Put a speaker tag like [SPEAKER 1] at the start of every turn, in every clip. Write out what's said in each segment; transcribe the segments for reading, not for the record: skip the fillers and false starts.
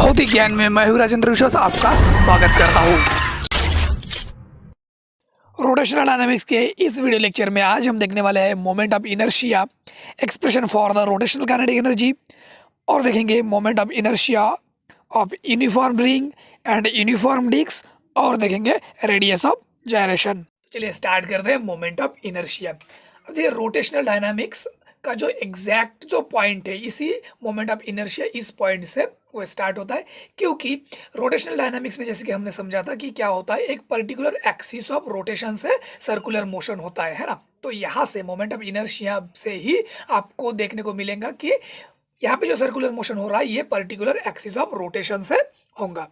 [SPEAKER 1] भौतिक ज्ञान में मैं हूं राजेंद्र विश्वास आपका स्वागत करता हूं। रोटेशनल डायनामिक्स के इस वीडियो लेक्चर में आज हम देखने वाले हैं moment of inertia, expression for the rotational kinetic energy, और देखेंगे moment of inertia of uniform ring and uniform disc, और देखेंगे रेडियस ऑफ जायरेशन। चलिए स्टार्ट करते हैं मोमेंट ऑफ इनर्शिया। अब देखिए रोटेशनल डायनामिक्स का जो एग्जैक्ट जो पॉइंट है, इसी मोमेंट ऑफ इनर्शिया इस पॉइंट से वो स्टार्ट होता है, क्योंकि रोटेशनल डायनामिक्स में जैसे कि हमने समझा था कि क्या होता है, एक पर्टिकुलर एक्सिस ऑफ रोटेशन से सर्कुलर मोशन होता है ना। तो यहाँ से मोमेंट ऑफ इनर्शिया से ही आपको देखने को मिलेगा कि यहाँ पे जो सर्कुलर मोशन हो रहा है ये पर्टिकुलर एक्सिस ऑफ रोटेशन से होगा।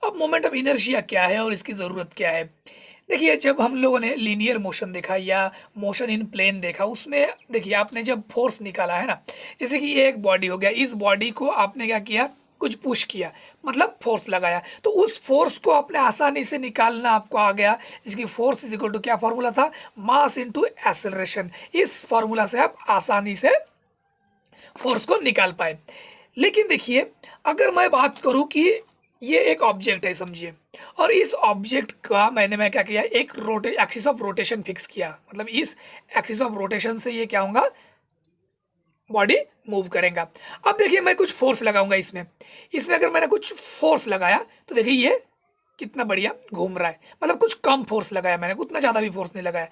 [SPEAKER 1] अब मोमेंट ऑफ इनर्शिया क्या है और इसकी ज़रूरत क्या है? देखिए, जब हम लोगों ने लीनियर मोशन देखा या मोशन इन प्लेन देखा, उसमें देखिए आपने जब फोर्स निकाला है ना, जैसे कि ये एक बॉडी हो गया, इस बॉडी को आपने क्या किया, कुछ पुश किया, मतलब फोर्स लगाया, तो उस फोर्स को आपने आसानी से निकालना आपको आ गया, जिसकी फोर्स इज इक्वल टू क्या फॉर्मूला था, मास इनटू एक्सेलरेशन। इस फॉर्मूला से आप आसानी से फोर्स को निकाल पाए। लेकिन देखिए, अगर मैं बात करूं कि ये एक ऑब्जेक्ट है समझिए, और इस ऑब्जेक्ट का मैं क्या किया, एक एक्सिस ऑफ रोटेशन फिक्स किया, मतलब इस एक्सिस ऑफ रोटेशन से ये क्या होगा, बॉडी मूव करेगा। अब देखिए मैं कुछ फोर्स लगाऊंगा इसमें अगर मैंने कुछ फोर्स लगाया तो देखिए ये कितना बढ़िया घूम रहा है, मतलब कुछ कम फोर्स लगाया मैंने, उतना ज़्यादा भी फोर्स नहीं लगाया।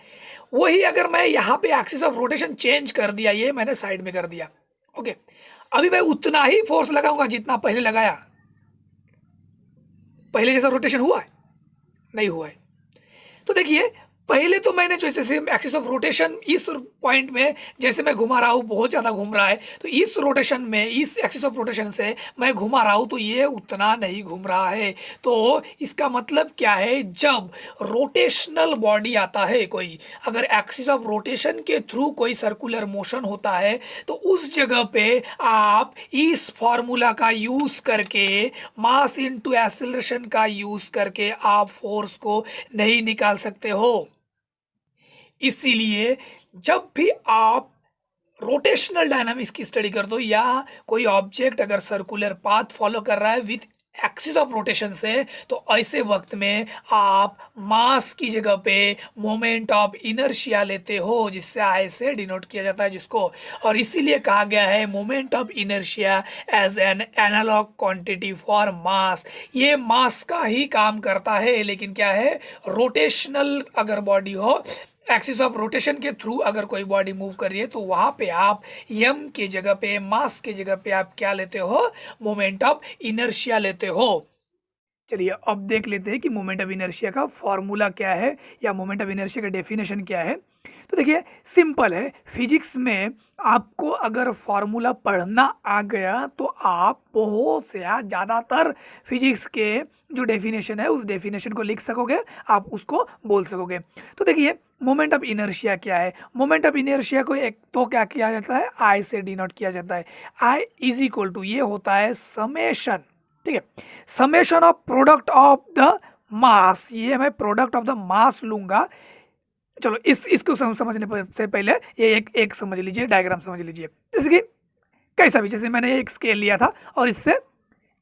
[SPEAKER 1] वही अगर मैं यहाँ पे एक्सिस ऑफ रोटेशन चेंज कर दिया, ये मैंने साइड में कर दिया, ओके, अभी मैं उतना ही फोर्स लगाऊंगा जितना पहले लगाया। पहले जैसा रोटेशन हुआ है? नहीं हुआ है। तो देखिए, पहले तो मैंने जो जैसे एक्सिस ऑफ रोटेशन इस पॉइंट में जैसे मैं घुमा रहा हूँ, बहुत ज़्यादा घूम रहा है, तो इस रोटेशन में, इस एक्सिस ऑफ रोटेशन से मैं घुमा रहा हूँ तो ये उतना नहीं घूम रहा है। तो इसका मतलब क्या है, जब रोटेशनल बॉडी आता है कोई, अगर एक्सिस ऑफ रोटेशन के थ्रू कोई सर्कुलर मोशन होता है, तो उस जगह पे आप इस फॉर्मूला का यूज़ करके, मास इनटू एक्सेलरेशन का यूज़ करके आप फोर्स को नहीं निकाल सकते हो। इसीलिए जब भी आप रोटेशनल डायनामिक्स की स्टडी कर दो, या कोई ऑब्जेक्ट अगर सर्कुलर पाथ फॉलो कर रहा है विथ एक्सिस ऑफ रोटेशन से, तो ऐसे वक्त में आप मास की जगह पे मोमेंट ऑफ इनर्शिया लेते हो, जिससे आई से डिनोट किया जाता है जिसको, और इसीलिए कहा गया है moment of inertia as an analogue quantity for mass. ये मास का ही काम करता है, लेकिन क्या है, रोटेशनल अगर बॉडी हो, एक्सिस ऑफ रोटेशन के थ्रू अगर कोई बॉडी मूव कर रही है, तो वहाँ पे आप यम के जगह पे, मास के जगह पे आप क्या लेते हो, मोमेंट ऑफ इनर्शिया लेते हो। चलिए अब देख लेते हैं कि मोमेंट ऑफ इनर्शिया का फॉर्मूला क्या है, या मोमेंट ऑफ इनर्शिया का डेफिनेशन क्या है। तो देखिए सिंपल है, फिजिक्स में आपको अगर फॉर्मूला पढ़ना आ गया तो आप बहुत से ज़्यादातर फिजिक्स के जो डेफिनेशन है उस डेफिनेशन को लिख सकोगे, आप उसको बोल सकोगे। तो देखिए मोमेंट ऑफ इनर्शिया क्या है, मोमेंट ऑफ इनर्शिया को एक तो क्या किया जाता है, आई से डिनोट किया जाता है। आई इज इक्वल टू, ये होता है समेशन, ठीक है, summation of product of the mass. ये मैं प्रोडक्ट ऑफ द मास लूंगा। चलो इसको समझने से पहले ये एक समझ लीजिए, डायग्राम समझ लीजिए। जैसे कि कैसा भी, जैसे मैंने एक स्केल लिया था और इससे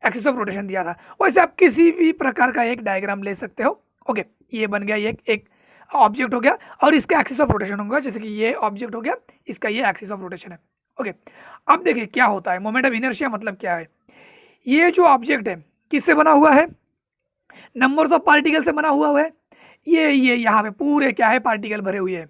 [SPEAKER 1] एक्सिस ऑफ रोटेशन दिया था, वैसे आप किसी भी प्रकार का एक डायग्राम ले सकते हो। ओके, ये बन गया, ये एक ऑब्जेक्ट हो गया और इसका एक्सिस ऑफ रोटेशन होगा, जैसे कि ये ऑब्जेक्ट हो गया, इसका ये एक्सिस ऑफ रोटेशन है। ओके, अब देखिए क्या होता है, मोमेंट ऑफ इनर्शिया मतलब क्या है। ये जो ऑब्जेक्ट है किससे बना हुआ है, नंबर्स ऑफ पार्टिकल से बना हुआ है। ये यहाँ पे पूरे क्या है, पार्टिकल भरे हुए हैं।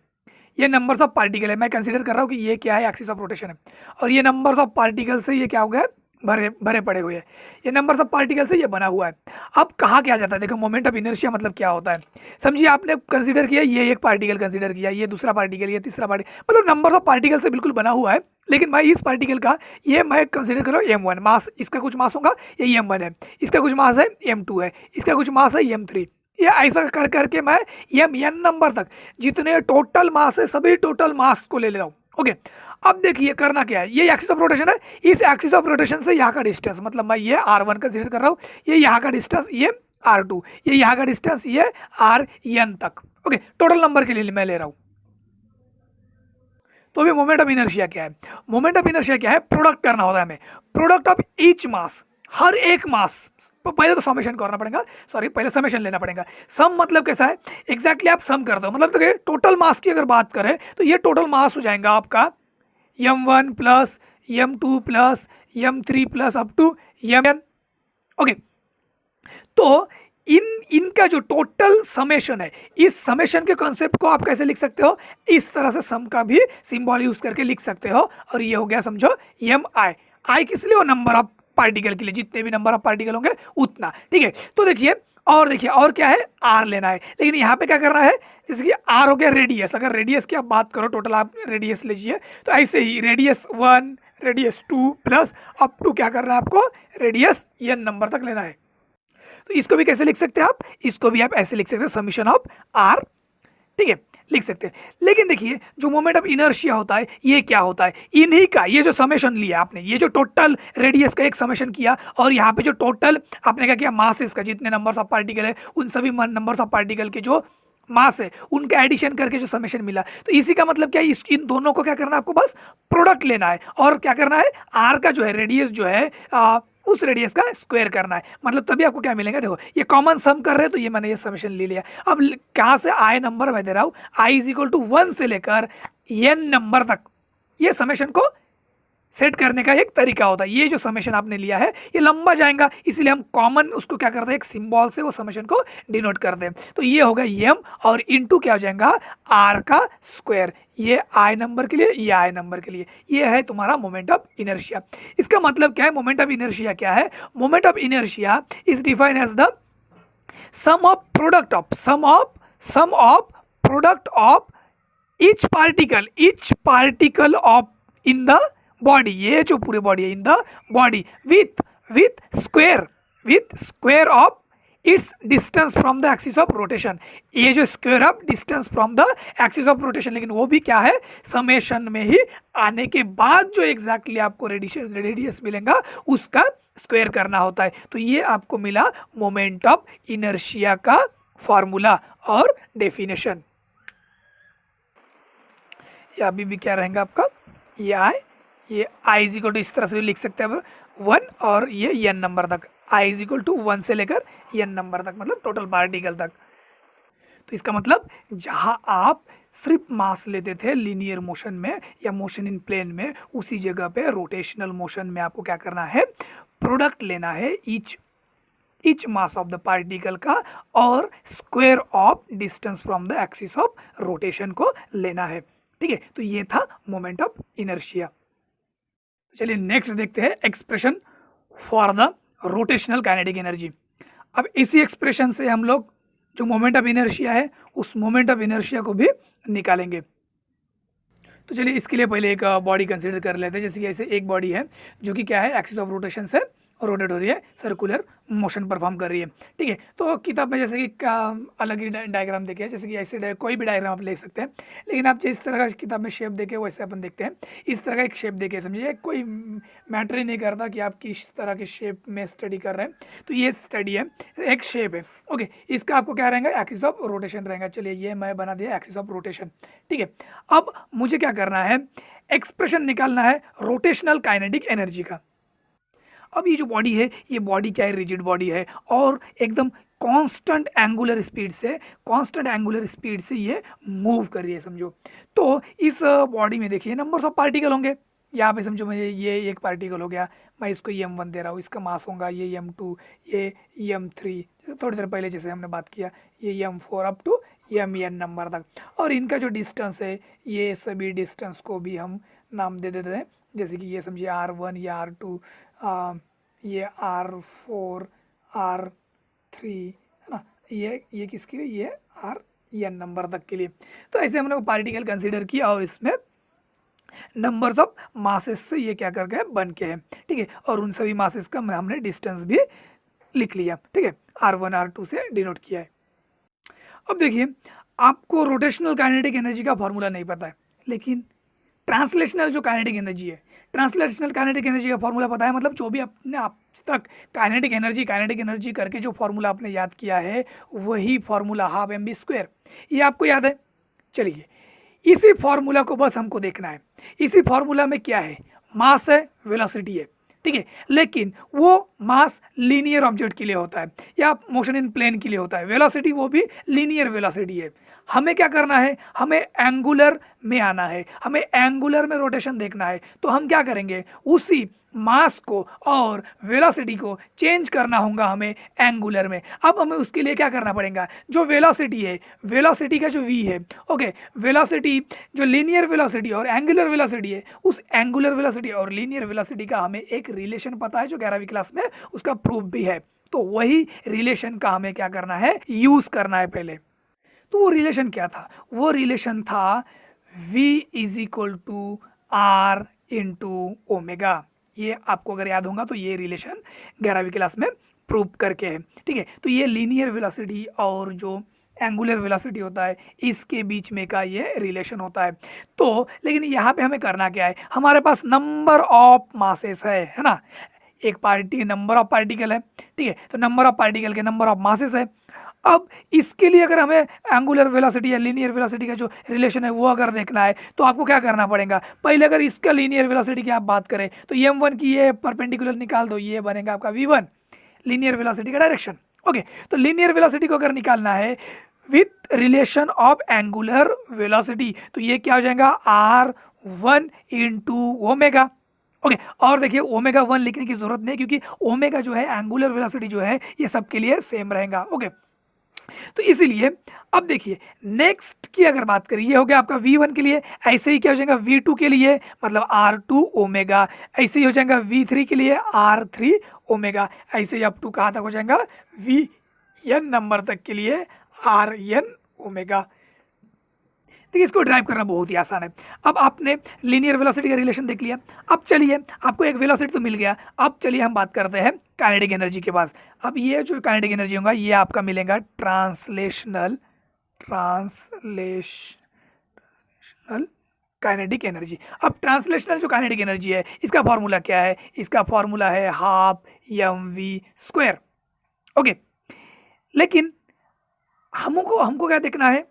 [SPEAKER 1] ये नंबर्स ऑफ पार्टिकल है, मैं कंसीडर कर रहा हूँ कि ये क्या है, एक्सिस ऑफ रोटेशन है, और ये नंबर्स ऑफ पार्टिकल से ये क्या हो गया, भरे भरे पड़े हुए हैं। ये नंबर्स ऑफ पार्टिकल से ये बना हुआ है। अब कहा क्या जाता है, देखो मोमेंट ऑफ इनर्शिया मतलब क्या होता है, समझिए आपने कंसीडर किया, ये एक पार्टिकल कंसीडर किया, ये दूसरा पार्टिकल, ये तीसरा पार्टिकल, मतलब नंबर्स ऑफ पार्टिकल से बिल्कुल बना हुआ है। लेकिन मैं इस पार्टिकल का ये मैं कंसीडर कर रहा हूँ m1 मास, इसका कुछ मास होगा, ये m1 है, इसका कुछ मास है m2 है, इसका कुछ मास है m3, ये ऐसा कर करके मैं mn नंबर तक जितने टोटल मास है सभी टोटल मास को ले रहा हूँ। ओके, अब देखिए करना क्या है, ये एक्सिस ऑफ रोटेशन है, इस एक्सिस ऑफ रोटेशन से यहाँ का डिस्टेंस, मतलब मैं ये r1 कंसीडर कर रहा हूँ, ये यहाँ का डिस्टेंस, ये r2, ये यहाँ का डिस्टेंस, ये rn तक। ओके, टोटल नंबर के लिए मैं ले रहा हूँ। तो अभी मोमेंट ऑफ इनर्शिया क्या है, मोमेंट ऑफ इनर्शिया क्या है, प्रोडक्ट करना होता है हमें, प्रोडक्ट ऑफ ईच मास, हर एक मास, पहले तो समेशन करना पड़ेगा, सॉरी पहले समेशन लेना पड़ेगा। सम मतलब कैसा है, एग्जैक्टली आप सम कर दो, मतलब देखिए टोटल मास की अगर बात करें तो ये टोटल मास हो जाएगा आपका m1 plus m2 plus m3 plus up to mn। Okay, तो इनका जो टोटल समेशन है, इस समेशन के कॉन्सेप्ट को आप कैसे लिख सकते हो, इस तरह से सम का भी सिंबल यूज करके लिख सकते हो। और ये हो गया समझो एम आई, आई किस लिए, वो नंबर ऑफ पार्टिकल के लिए, जितने भी नंबर ऑफ पार्टिकल होंगे उतना, ठीक है। तो देखिए और क्या है, आर लेना है, लेकिन यहाँ पे क्या करना है, जैसे कि आर हो गया रेडियस, अगर रेडियस की आप बात करो, टोटल आप रेडियस लीजिए, तो ऐसे ही radius 1 radius 2 plus up to क्या करना है आपको, रेडियस एन नंबर तक लेना है। तो इसको भी कैसे लिख सकते हैं आप, इसको भी आप ऐसे लिख सकते हैं, समीशन ऑफ आर, ठीक है, लिख सकते हैं। लेकिन देखिए जो मोमेंट ऑफ इनर्शिया होता है, ये क्या होता है, इन्हीं का ये जो समेशन लिया आपने, ये जो टोटल रेडियस का एक समेशन किया, और यहाँ पे जो टोटल आपने क्या किया, मासेस का जितने नंबर्स ऑफ पार्टिकल है, उन सभी नंबर्स ऑफ पार्टिकल के जो मास है उनका एडिशन करके जो समेशन मिला, तो इसी का मतलब क्या है, इन दोनों को क्या करना है आपको, बस प्रोडक्ट लेना है, और क्या करना है, आर का जो है रेडियस जो है उस रेडियस का स्क्वायर करना है, मतलब तभी आपको क्या मिलेगा। देखो ये कॉमन सम कर रहे हैं, तो ये मैंने ये समेशन ले लिया। अब कहाँ से आई नंबर मैं दे रहा हूँ, आई इज इक्वल टू 1 से लेकर एन नंबर तक, ये समेशन को सेट करने का एक तरीका होता है। ये जो समेशन आपने लिया है ये लंबा जाएगा, इसीलिए हम कॉमन उसको क्या करते हैं, एक सिंबल से वो समेशन को डिनोट करते हैं। तो ये होगा एम, और इनटू क्या हो जाएगा, आर का स्क्वायर, ये आई नंबर के लिए, ये आई नंबर के लिए, ये है तुम्हारा मोमेंट ऑफ इनर्शिया। इसका मतलब क्या है, मोमेंट ऑफ इनर्शिया क्या है, moment of inertia is defined as the sum of product of each particle of in the body, ये जो पूरे बॉडी है, in the body with square of its distance from the axis of rotation, ये जो square of distance from the axis of rotation, लेकिन वो भी क्या है, समेशन में ही आने के बाद जो एग्जैक्टली आपको रेडियस मिलेगा उसका स्क्वायर करना होता है। तो ये आपको मिला मोमेंट ऑफ इनर्शिया का फॉर्मूला और डेफिनेशन। ये अभी भी क्या रहेगा आपका, ये आई इज इक्वल टू, इस तरह से भी लिख सकते हैं 1, और ये एन नंबर तक, आई इज इक्वल टू 1 से लेकर एन नंबर तक, मतलब टोटल पार्टिकल तक। तो इसका मतलब जहां आप सिर्फ मास लेते थे लीनियर मोशन में या मोशन इन प्लेन में, उसी जगह पे रोटेशनल मोशन में आपको क्या करना है, प्रोडक्ट लेना है each mass of the particle का, और square of distance from the axis of rotation को लेना है, ठीक है। तो ये था मोमेंट ऑफ इनर्शिया। चलिए नेक्स्ट देखते हैं expression for the rotational kinetic energy. अब इसी एक्सप्रेशन से हम लोग जो मोमेंट ऑफ इनर्शिया है उस मोमेंट ऑफ इनर्शिया को भी निकालेंगे। तो चलिए इसके लिए पहले एक बॉडी कंसीडर कर लेते हैं। जैसे कि ऐसे एक बॉडी है जो कि क्या है, एक्सिस ऑफ रोटेशन से रोटेट हो रही है, सर्कुलर मोशन परफॉर्म कर रही है, ठीक है। तो किताब में जैसे कि अलग ही डायग्राम देखे, जैसे कि ऐसे कोई भी डायग्राम आप ले सकते हैं, लेकिन आप जिस तरह का किताब में शेप देखे वैसे अपन देखते हैं, इस तरह का एक शेप देखे, समझिए कोई मैटर ही नहीं करता कि आप किस तरह के शेप में स्टडी कर रहे हैं। तो ये स्टडी है, एक शेप है, ओके, इसका आपको क्या रहेगा, एक्सिस ऑफ रोटेशन रहेगा। चलिए ये मैं बना दिया एक्सिस ऑफ रोटेशन, ठीक है। अब मुझे क्या करना है, एक्सप्रेशन निकालना है रोटेशनल काइनेटिक एनर्जी का। अब ये जो बॉडी है, ये बॉडी क्या है, रिजिड बॉडी है, और एकदम कांस्टेंट एंगुलर स्पीड से ये मूव कर रही है, समझो। तो इस बॉडी में देखिए नंबर्स ऑफ पार्टिकल होंगे, यहाँ पे समझो मुझे ये एक पार्टिकल हो गया, मैं इसको m1 दे रहा हूँ, इसका मास होगा ये m2, ये m3, थोड़ी देर पहले जैसे हमने बात किया, ये m4 up to mn number तक, और इनका जो डिस्टेंस है, ये सभी डिस्टेंस को भी हम नाम दे देते हैं, जैसे कि ये समझिए r1, ये r2, ये r4, r3, है ना, ये किसके लिए, ये rn नंबर तक के लिए। तो ऐसे हमने पार्टिकल कंसीडर किया, और इसमें नंबर्स ऑफ मासेस से ये क्या करके बन के है, ठीक है, और उन सभी मासेस का हमने डिस्टेंस भी लिख लिया, ठीक है, r1 r2 से डिनोट किया है। अब देखिए आपको रोटेशनल काइनेटिक एनर्जी का फॉर्मूला नहीं पता है, लेकिन ट्रांसलेशनल जो काइनेटिक एनर्जी है, ट्रांसलेशनल काइनेटिक एनर्जी का फॉर्मूला पता है, मतलब जो भी आपने आज तक काइनेटिक एनर्जी करके जो फॉर्मूला आपने याद किया है, वही फॉर्मूला हाफ mv², ये आपको याद है। चलिए इसी फॉर्मूला को बस हमको देखना है। इसी फॉर्मूला में क्या है, मास है, वेलोसिटी है, ठीक है, लेकिन वो मास लीनियर ऑब्जेक्ट के लिए होता है या मोशन इन प्लेन के लिए होता है। वेलोसिटी वो भी लीनियर वेलोसिटी है। हमें क्या करना है, हमें एंगुलर में आना है, हमें एंगुलर में रोटेशन देखना है। तो हम क्या करेंगे, उसी मास को और वेलोसिटी को चेंज करना होगा हमें एंगुलर में। अब हमें उसके लिए क्या करना पड़ेगा, जो वेलोसिटी है, वेलोसिटी का जो v है, ओके, वेलोसिटी जो लीनियर वेलोसिटी और एंगुलर वेलोसिटी है, उस एंगुलर वेलोसिटी और लीनियर वेलोसिटी का हमें एक रिलेशन पता है जो 11वीं क्लास में उसका प्रूफ भी है। तो वही रिलेशन का हमें क्या करना है, यूज करना है पहले। तो वो रिलेशन क्या था, वो रिलेशन था v is equal to r into omega. ये आपको अगर याद होगा तो ये रिलेशन 11वीं क्लास में प्रूव करके है, ठीक है। तो ये लीनियर वेलोसिटी और जो एंगुलर वेलोसिटी होता है इसके बीच में का ये रिलेशन होता है। तो लेकिन यहाँ पे हमें करना क्या है, हमारे पास नंबर ऑफ मासेस है ना, एक पार्टी नंबर ऑफ पार्टिकल है, ठीक है। तो नंबर ऑफ पार्टिकल के नंबर ऑफ मासेस है। अब इसके लिए अगर हमें एंगुलर वेलोसिटी या लीनियर वेलोसिटी का जो रिलेशन है वो अगर देखना है तो आपको क्या करना पड़ेगा, पहले अगर इसका लीनियर वेलोसिटी की आप बात करें तो m1 की ये परपेंडिकुलर निकाल दो, ये बनेगा आपका v1, लीनियर वेलोसिटी का डायरेक्शन। ओके, तो लीनियर वेलोसिटी को अगर निकालना है with relation of angular velocity तो ये क्या हो जाएगा, r1 इंटू ओमेगा। ओके, और देखिए ओमेगा 1 लिखने की जरूरत नहीं क्योंकि ओमेगा जो है एंगुलर वेलोसिटी जो है ये सबके लिए सेम रहेगा। ओके, तो इसीलिए अब देखिए नेक्स्ट की अगर बात करें, ये हो गया आपका v1 के लिए, ऐसे ही क्या हो जाएगा v2 के लिए मतलब r2 ओमेगा, ऐसे ही हो जाएगा v3 के लिए r3 ओमेगा, ऐसे ही अप टू कहाँ तक हो जाएगा vn नंबर तक के लिए rn ओमेगा। देखिए इसको ड्राइव करना बहुत ही आसान है। अब आपने लीनियर वेलोसिटी का रिलेशन देख लिया, अब चलिए आपको एक वेलोसिटी तो मिल गया, अब चलिए हम बात करते हैं काइनेटिक एनर्जी के पास। अब ये जो काइनेटिक एनर्जी होगा ये आपका मिलेगा ट्रांसलेशनल काइनेटिक एनर्जी। अब ट्रांसलेशनल जो काइनेटिक एनर्जी है इसका फॉर्मूला क्या है, इसका फॉर्मूला है हाफ mv²। ओके, लेकिन हमको क्या देखना है,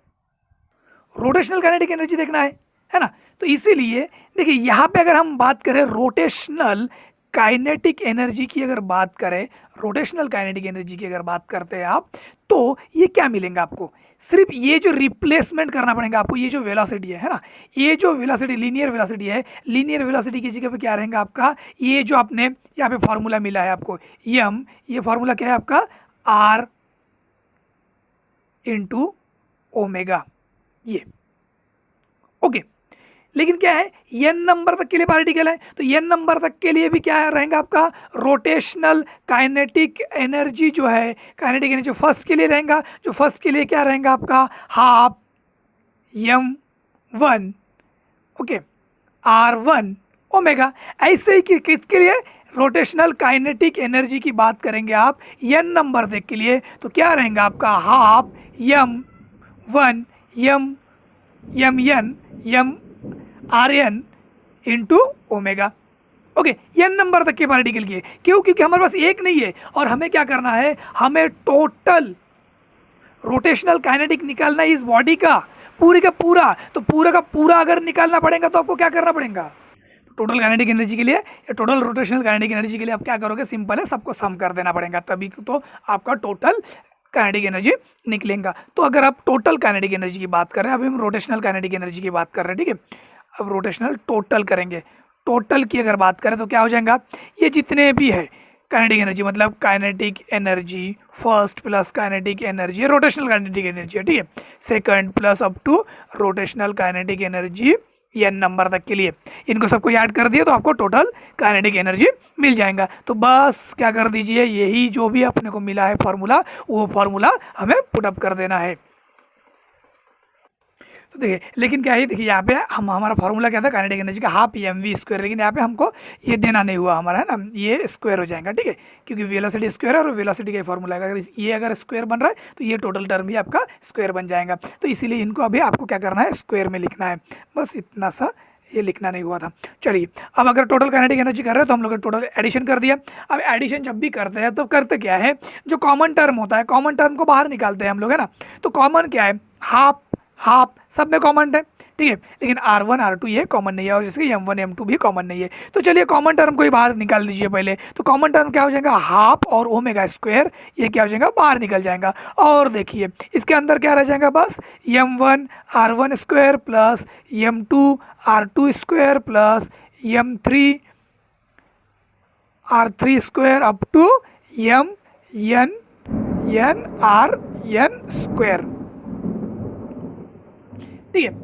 [SPEAKER 1] रोटेशनल काइनेटिक एनर्जी देखना है ना। तो इसीलिए देखिए यहाँ पे अगर हम बात करें रोटेशनल काइनेटिक एनर्जी की अगर बात करें, रोटेशनल काइनेटिक एनर्जी की अगर बात करते हैं आप, तो ये क्या मिलेगा आपको, सिर्फ ये जो रिप्लेसमेंट करना पड़ेगा आपको, ये जो वेलोसिटी है ना, ये जो वेलोसिटी लीनियर वेलोसिटी है, लीनियर वेलोसिटी की जगह पे क्या रहेगा आपका, ये जो आपने यहाँ पे फॉर्मूला मिला है आपको m, ये फॉर्मूला क्या है आपका r इंटू ओमेगा, ये ओके। लेकिन क्या है, n नंबर तक के लिए पार्टिकल है तो n नंबर तक के लिए भी क्या रहेगा आपका रोटेशनल काइनेटिक एनर्जी जो है, काइनेटिक एनर्जी फर्स्ट के लिए रहेगा, जो फर्स्ट के लिए क्या रहेगा आपका half m1 okay r1 omega. ऐसे ही किसके लिए, रोटेशनल काइनेटिक एनर्जी की बात करेंगे आप n नंबर तक के लिए तो क्या रहेगा आपका half m1 mn mrn into omega. Okay, n नंबर तक के पार्टिकल की है, क्यों, क्योंकि हमारे पास एक नहीं है और हमें क्या करना है, हमें टोटल रोटेशनल काइनेटिक निकालना है इस बॉडी का पूरे का पूरा। तो पूरा का पूरा अगर निकालना पड़ेगा तो आपको क्या करना पड़ेगा, टोटल काइनेटिक एनर्जी के लिए या टोटल रोटेशनल काइनेटिक एनर्जी के लिए आप क्या करोगे, सिंपल है, सबको सम कर देना पड़ेगा, तभी तो आपका टोटल काइनेटिक एनर्जी निकलेगा। तो अगर आप टोटल काइनेटिक एनर्जी की बात कर रहे हैं, अभी हम रोटेशनल काइनेटिक एनर्जी की बात कर रहे हैं, ठीक है। अब रोटेशनल टोटल करेंगे, टोटल की अगर बात करें तो क्या हो जाएगा, ये जितने भी है काइनेटिक एनर्जी मतलब kinetic energy first plus kinetic energy, rotational kinetic energy है, ठीक है, second plus up to rotational kinetic energy n नंबर तक के लिए, इनको सबको ऐड कर दिए तो आपको टोटल काइनेटिक एनर्जी मिल जाएगा। तो बस क्या कर दीजिए, यही जो भी अपने को मिला है फॉर्मूला, वो फॉर्मूला हमें पुटअप कर देना है। तो देखिए, लेकिन क्या है, देखिए यहाँ पे हमारा फॉर्मूला क्या था काइनेटिक एनर्जी का हाफ mv², लेकिन यहाँ पे हमको ये देना नहीं हुआ हमारा, है ना, ये स्क्वायर हो जाएगा, ठीक है, क्योंकि वेलोसिटी स्क्वायर है और वेलोसिटी का फॉर्मूला है, अगर ये अगर स्क्वायर बन रहा है तो ये टोटल टर्म भी आपका स्क्वायर बन जाएगा। तो इसीलिए इनको अभी आपको क्या करना है, स्क्वायर में लिखना है, बस इतना सा, ये लिखना नहीं हुआ था। चलिए, अब अगर टोटल काइनेटिक एनर्जी कर रहे हैं तो हम लोग टोटल एडिशन कर दिया। अब एडिशन जब भी करते हैं तो करते क्या है, जो कॉमन टर्म होता है, कॉमन टर्म को बाहर निकालते हैं हम लोग, है ना। तो कॉमन क्या है, हाफ हाफ सब में कॉमन है, ठीक है, लेकिन R1 R2 ये कॉमन नहीं है, और जैसे M1 M2 भी कॉमन नहीं है। तो चलिए कॉमन टर्म को ही बाहर निकाल दीजिए पहले। तो कॉमन टर्म क्या हो जाएगा, हाफ और ओमेगा स्क्वायर, ये क्या हो जाएगा, बाहर निकल जाएगा। और देखिए इसके अंदर क्या रह जाएगा, बस M1 R1 square plus M2 R2 square plus M3 R3 square up to N R N square, ठीक है।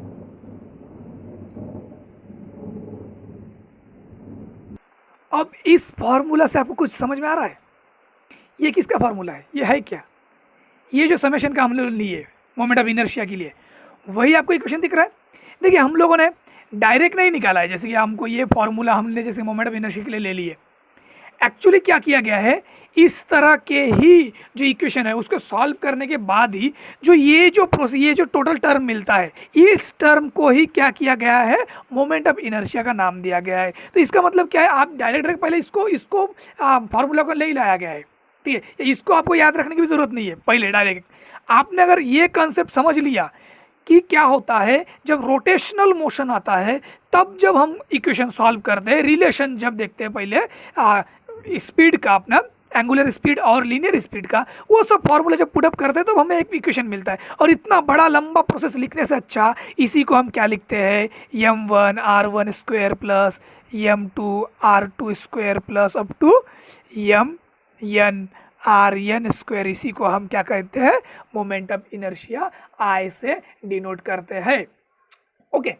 [SPEAKER 1] अब इस फॉर्मूला से आपको कुछ समझ में आ रहा है, ये किसका फॉर्मूला है, ये है क्या, ये जो समेशन का हम लोग लिए मोमेंट ऑफ इनर्शिया के लिए, वही आपको इक्वेशन दिख रहा है। देखिए हम लोगों ने डायरेक्ट नहीं निकाला है, जैसे कि हमको ये फॉर्मूला हमने जैसे मोमेंट ऑफ इनर्शिया के लिए ले लिए। एक्चुअली क्या किया गया है, इस तरह के ही जो इक्वेशन है उसको सॉल्व करने के बाद ही जो ये जो टोटल टर्म मिलता है, इस टर्म को ही क्या किया गया है, मोमेंट ऑफ इनर्शिया का नाम दिया गया है। तो इसका मतलब क्या है, आप डायरेक्ट पहले इसको फॉर्मूला को ले लाया गया है, ठीक है। इसको आपको याद रखने की भी जरूरत नहीं है, पहले डायरेक्ट आपने अगर ये कंसेप्ट समझ लिया कि क्या होता है जब रोटेशनल मोशन आता है, तब जब हम इक्वेशन सॉल्व करते हैं, रिलेशन जब देखते हैं पहले स्पीड का, अपना एंगुलर स्पीड और लीनियर स्पीड का, वो सब फॉर्मूला जब पुटअप करते हैं तो हमें एक इक्वेशन मिलता है। और इतना बड़ा लंबा प्रोसेस लिखने से अच्छा इसी को हम क्या लिखते हैं, M1 R1 square plus M2 R2 square plus up to N R N square, इसी को हम क्या कहते हैं, मोमेंट ऑफ इनर्शिया I से डिनोट करते हैं। ओके,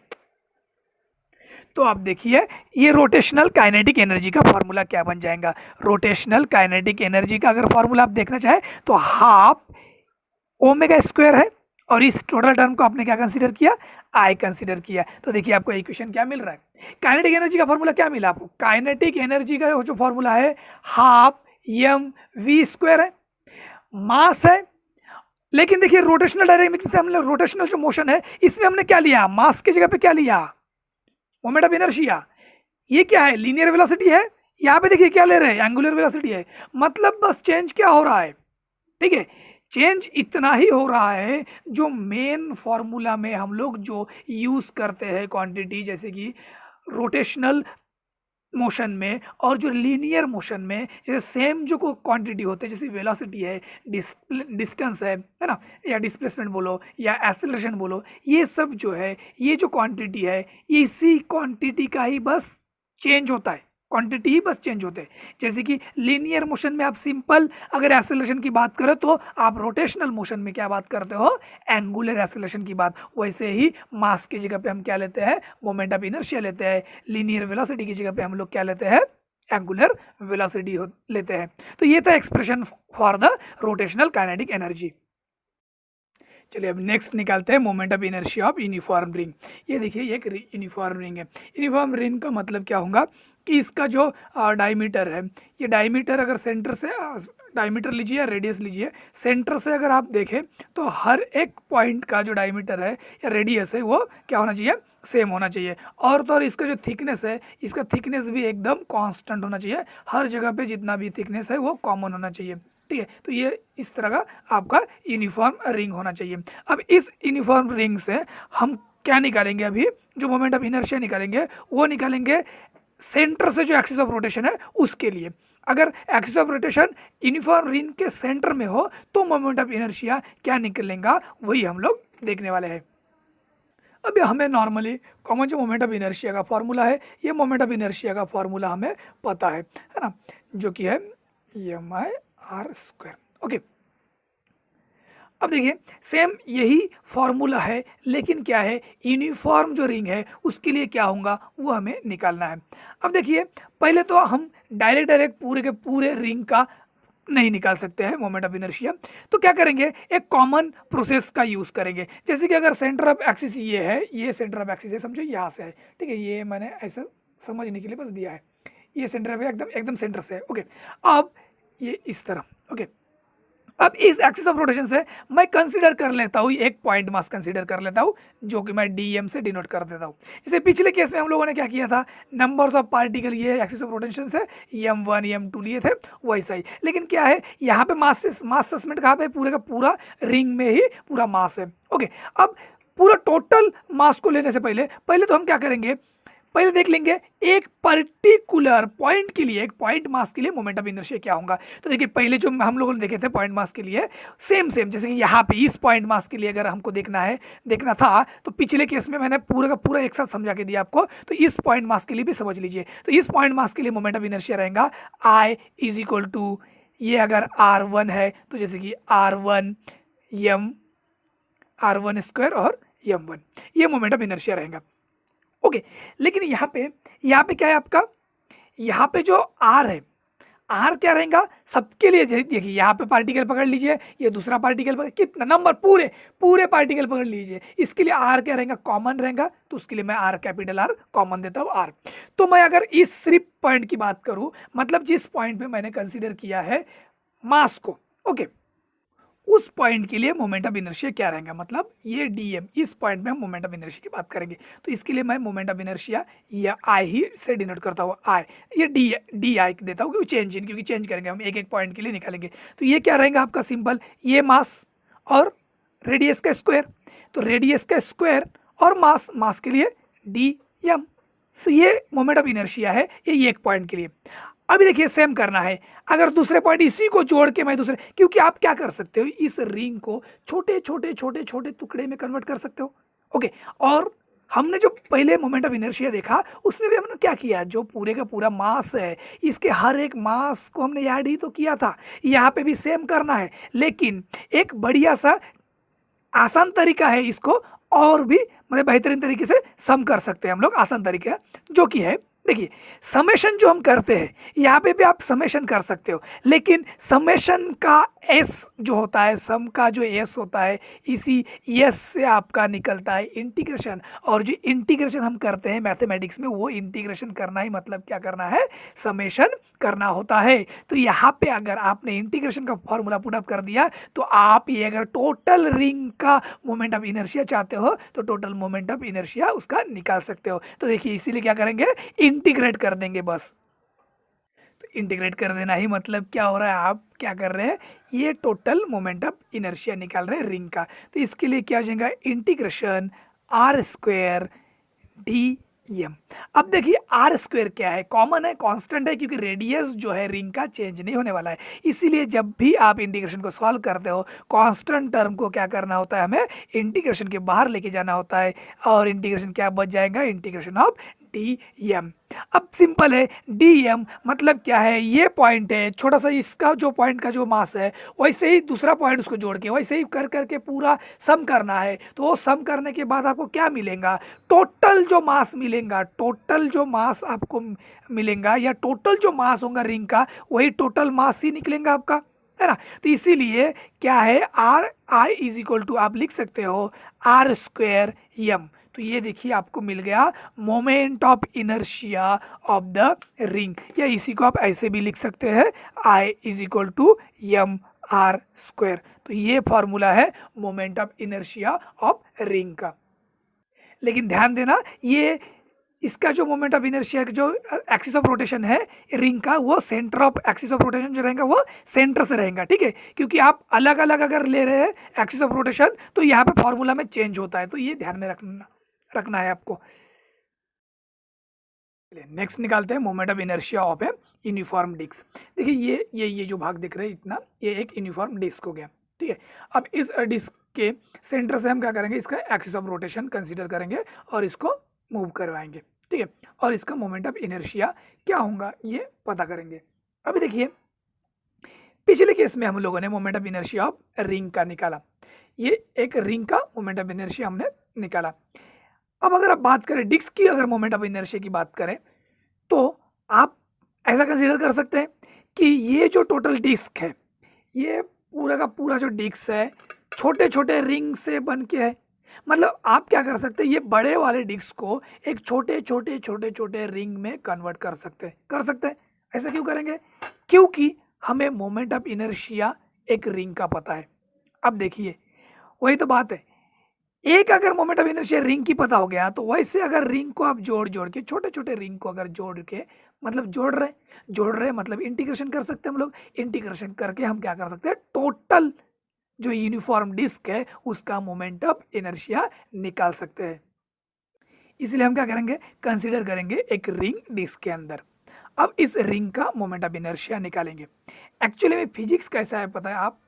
[SPEAKER 1] तो आप देखिए ये रोटेशनल काइनेटिक एनर्जी का फॉर्मूला क्या बन जाएगा। रोटेशनल काइनेटिक एनर्जी का अगर फॉर्मूला आप देखना चाहें तो हाफ ओमेगा स्क्वायर है, और इस टोटल टर्म को आपने क्या कंसीडर किया, I कंसीडर किया। तो देखिए आपको इक्वेशन क्या मिल रहा है, काइनेटिक एनर्जी का फॉर्मूला क्या मिला आपको, काइनेटिक एनर्जी का जो फॉर्मूला है हाफ mv स्क्वायर है, मास है। लेकिन देखिए रोटेशनल डायरेक्ट से हमने रोटेशनल जो मोशन है इसमें हमने क्या लिया, मास की जगह पे क्या लिया, मोमेंट ऑफ इनर्शिया। ये क्या है, लीनियर वेलोसिटी है, यहाँ पे देखिए क्या ले रहे हैं, एंगुलर वेलोसिटी है। मतलब बस चेंज क्या हो रहा है, ठीक है, चेंज इतना ही हो रहा है जो मेन फॉर्मूला में हम लोग जो यूज करते हैं क्वांटिटी, जैसे कि रोटेशनल मोशन में और जो लीनियर मोशन में, जैसे सेम जो क्वांटिटी होते हैं, जैसे वेलोसिटी है, डिस्टेंस है ना, या डिस्प्लेसमेंट बोलो या एक्सेलरेशन बोलो, ये सब जो है, ये जो क्वांटिटी है, इसी क्वांटिटी का ही बस चेंज होता है, क्वांटिटी ही बस चेंज होते हैं। जैसे कि लीनियर मोशन में आप सिंपल अगर एक्सेलरेशन की बात करें तो आप रोटेशनल मोशन में क्या बात करते हो, एंगुलर एक्सेलरेशन की बात। वैसे ही मास की जगह पे हम क्या लेते हैं, मोमेंट ऑफ इनर्शिया लेते हैं। लीनियर वेलोसिटी की जगह पे हम लोग क्या लेते हैं, एंगुलर वेलोसिटी लेते हैं। तो ये था expression for the rotational kinetic energy. चलिए अब नेक्स्ट निकालते हैं moment of inertia of uniform ring. ये देखिए ये एक यूनिफॉर्म रिंग है। यूनिफॉर्म रिंग का मतलब क्या होगा कि इसका जो डायमीटर है, ये डायमीटर अगर सेंटर से डायमीटर लीजिए या रेडियस लीजिए, सेंटर से अगर आप देखें तो हर एक पॉइंट का जो डायमीटर है या रेडियस है वो क्या होना चाहिए, सेम होना चाहिए। और तो और इसका जो थिकनेस है, इसका थिकनेस भी एकदम कांस्टेंट होना चाहिए। हर जगह पे जितना भी थिकनेस है वो कॉमन होना चाहिए, ठीक है। तो ये इस तरह का आपका यूनिफॉर्म रिंग होना चाहिए। अब इस यूनिफॉर्म रिंग से हम क्या निकालेंगे, अभी जो मोमेंट ऑफ इनर्शिया निकालेंगे वो निकालेंगे सेंटर से जो एक्सिस ऑफ रोटेशन है उसके लिए। अगर axis of rotation uniform ring के सेंटर में हो तो मोमेंट ऑफ इनर्शिया क्या निकलेगा, वही हम लोग देखने वाले हैं। अभी हमें नॉर्मली कॉमन जो मोमेंट ऑफ इनर्शिया का फॉर्मूला है, ये मोमेंट ऑफ इनर्शिया का फॉर्मूला हमें पता है ना, जो कि है mI/r²। ओके, अब देखिए सेम यही फॉर्मूला है, लेकिन क्या है, यूनिफॉर्म जो रिंग है उसके लिए क्या होगा वो हमें निकालना है। अब देखिए पहले तो हम डायरेक्ट पूरे के पूरे रिंग का नहीं निकाल सकते हैं मोमेंट ऑफ इनर्शिया। तो क्या करेंगे, एक कॉमन प्रोसेस का यूज़ करेंगे। जैसे कि अगर सेंटर ऑफ एक्सिस ये है, ये सेंटर ऑफ एक्सिस है, समझो यहाँ से है, ठीक है, ये मैंने ऐसा समझने के लिए बस दिया है, ये सेंटर ऑफ एकदम सेंटर से है। ओके, अब ये इस तरह, ओके, अब इस एक्सिस ऑफ रोटेशन से मैं कंसीडर कर लेता हूँ एक पॉइंट मास कंसीडर कर लेता हूँ, जो कि मैं dm से डिनोट कर देता हूँ। जैसे पिछले केस में हम लोगों ने क्या किया था, नंबर्स ऑफ पार्टिकल ये एक्सिस ऑफ रोटेशन से m1 m2 लिए थे, वैसा ही। लेकिन क्या है, यहाँ पे मास सस्पेंड कहाँ पे, पूरे का पूरा रिंग में ही पूरा मास है। ओके, अब पूरा टोटल मास को लेने से पहले पहले तो हम क्या करेंगे, पहले देख लेंगे एक पर्टिकुलर पॉइंट के लिए, एक पॉइंट मास के लिए मोमेंट ऑफ इनर्शिया क्या होगा। तो देखिए पहले जो हम लोगों ने देखे थे पॉइंट मास के लिए, सेम जैसे कि यहाँ पे इस पॉइंट मास के लिए अगर हमको देखना था तो पिछले केस में मैंने पूरा का पूरा एक साथ समझा के दिया आपको, तो इस पॉइंट मास के लिए भी समझ लीजिए। तो इस पॉइंट मास के लिए मोमेंट ऑफ इनर्शिया रहेगा I इज इक्वल टू, ये अगर R1 है तो जैसे कि R1 स्क्वायर और M1, ये मोमेंट ऑफ इनर्शिया रहेगा। ओके, लेकिन यहाँ पे क्या है आपका, यहाँ पे जो R है, R क्या रहेगा सबके लिए, देखिए यहाँ पे पार्टिकल पकड़ लीजिए, ये दूसरा पार्टिकल पकड़, कितना नंबर पूरे पार्टिकल पकड़ लीजिए, इसके लिए R क्या रहेगा, कॉमन रहेगा, तो उसके लिए मैं R कैपिटल R कॉमन देता हूँ R। तो मैं अगर इस सिर्फ पॉइंट की बात करूँ, मतलब जिस पॉइंट पे मैंने कंसिडर किया है मास को, ओके, उस पॉइंट के लिए मोमेंट ऑफ इनर्शिया क्या रहेगा, मतलब ये dm, इस पॉइंट में हम मोमेंट ऑफ इनर्शिया की बात करेंगे। तो इसके लिए मैं मोमेंट ऑफ इनर्शिया या I ही से डिनोट करता हूँ, I, ये डी आई देता हूँ, क्योंकि चेंज करेंगे हम एक एक पॉइंट के लिए निकालेंगे। तो ये क्या रहेगा आपका सिंपल, ये मास और रेडियस का स्क्वायर, तो रेडियस का स्क्वायर और मास के लिए dm। तो ये मोमेंट ऑफ इनर्शिया है, ये एक पॉइंट के लिए। अभी देखिए सेम करना है, अगर दूसरे पॉइंट इसी को जोड़ के मैं दूसरे, क्योंकि आप क्या कर सकते हो, इस रिंग को छोटे छोटे टुकड़े में कन्वर्ट कर सकते हो, ओके। और हमने जो पहले मोमेंट ऑफ इनर्शिया देखा उसमें भी हमने क्या किया, जो पूरे का पूरा मास है, इसके हर एक मास को हमने ऐड ही तो किया था। यहाँ पे भी सेम करना है, लेकिन एक बढ़िया सा आसान तरीका है, इसको और भी मतलब बेहतरीन तरीके से सम कर सकते हैं हम लोग, आसान तरीका जो कि है, देखिए समेशन जो हम करते हैं, यहाँ पे भी आप समेशन कर सकते हो, लेकिन समेशन का एस जो होता है, सम का जो एस होता है, इसी एस से आपका निकलता है इंटीग्रेशन। और जो इंटीग्रेशन हम करते हैं मैथमेटिक्स में, वो इंटीग्रेशन करना ही मतलब क्या करना है, समेशन करना होता है। तो यहाँ पे अगर आपने इंटीग्रेशन का फॉर्मूला पुट अप कर दिया, तो आप ये अगर टोटल रिंग का मोमेंट ऑफ इनर्शिया चाहते हो तो टोटल मोमेंट ऑफ इनर्शिया उसका निकाल सकते हो। तो देखिए इसीलिए क्या करेंगे, इंटीग्रेट कर देंगे बस। तो इंटीग्रेट कर देना ही मतलब क्या हो रहा है, आप क्या कर रहे हैं, ये टोटल मोमेंट ऑफ इनर्शिया निकाल रहे हैं रिंग का। तो इसके लिए क्या हो जाएगा, इंटीग्रेशन R स्क्वायर dm। अब देखिए R स्क्वायर क्या है, कॉमन है, कांस्टेंट है, क्योंकि रेडियस जो है रिंग का चेंज नहीं होने वाला है। इसीलिए जब भी आप इंटीग्रेशन को सॉल्व करते हो, कांस्टेंट टर्म को क्या करना होता है, हमें इंटीग्रेशन के बाहर लेके जाना होता है, और इंटीग्रेशन क्या बच जाएगा, इंटीग्रेशन ऑफ dm। अब सिंपल है, dm मतलब क्या है, ये पॉइंट है छोटा सा, इसका जो पॉइंट का जो मास है, वैसे ही दूसरा पॉइंट उसको जोड़ के वैसे ही कर करके पूरा सम करना है। तो वो सम करने के बाद आपको क्या मिलेगा, टोटल जो मास मिलेगा, टोटल जो मास आपको मिलेगा, या टोटल जो मास होगा रिंग का, वही टोटल मास ही निकलेगा आपका, है ना। तो इसीलिए क्या है, r I is equal to आप लिख सकते हो R स्क्वायर m। तो ये देखिए आपको मिल गया moment of inertia of the ring, या इसी को आप ऐसे भी लिख सकते हैं, I is equal to mr square. तो ये फॉर्मूला है moment of inertia of ring का। लेकिन ध्यान देना, ये इसका जो मोमेंट ऑफ इनर्शिया जो एक्सिस ऑफ रोटेशन है रिंग का, वो centre of axis of rotation जो रहेगा वो सेंटर से रहेगा, ठीक है। क्योंकि आप अलग अलग अगर ले रहे हैं एक्सिस ऑफ रोटेशन, तो यहाँ पे फॉर्मूला में चेंज होता है, तो ये ध्यान में रखना है आपको। नेक्स्ट निकालते हैं moment of inertia of a uniform disc. देखिए ये जो भाग दिख रहे हैं इतना, ये एक यूनिफॉर्म डिस्क हो गया, ठीक है। अब इस डिस्क के सेंटर से हम क्या करेंगे, इसका एक्सिस ऑफ रोटेशन कंसीडर करेंगे और इसको मूव करवाएंगे, ठीक है। और इसका मोमेंट ऑफ इनर्शिया क्या होगा ये पता करेंगे। अभी देखिए पिछले केस में हम लोगों ने moment of inertia of ring का निकाला, ये एक रिंग का मोमेंट ऑफ इनर्शिया हमने निकाला। अब अगर आप बात करें डिस्क की, अगर मोमेंट ऑफ इनर्शिया की बात करें, तो आप ऐसा कंसीडर कर सकते हैं कि ये जो टोटल डिस्क है, ये पूरा का पूरा जो डिस्क है छोटे छोटे रिंग से बन के है। मतलब आप क्या कर सकते हैं, ये बड़े वाले डिस्क को एक छोटे छोटे रिंग में कन्वर्ट कर सकते हैं। ऐसा क्यों करेंगे, क्योंकि हमें मोमेंट ऑफ इनर्शिया एक रिंग का पता है। अब देखिए वही तो बात है, एक अगर मोमेंट ऑफ इनर्शिया रिंग की पता हो गया, तो वैसे अगर रिंग को आप जोड़ के छोटे रिंग को अगर जोड़ के मतलब जोड़ रहे मतलब इंटीग्रेशन कर सकते हैं हम लोग। इंटीग्रेशन करके हम क्या कर सकते हैं, टोटल जो यूनिफॉर्म डिस्क है उसका मोमेंट ऑफ इनर्शिया निकाल सकते हैं। इसलिए हम क्या करेंगे, कंसीडर करेंगे एक रिंग डिस्क के अंदर। अब इस रिंग का मोमेंट ऑफ इनर्शिया निकालेंगे। एक्चुअली में फिजिक्स कैसा है पता है आप,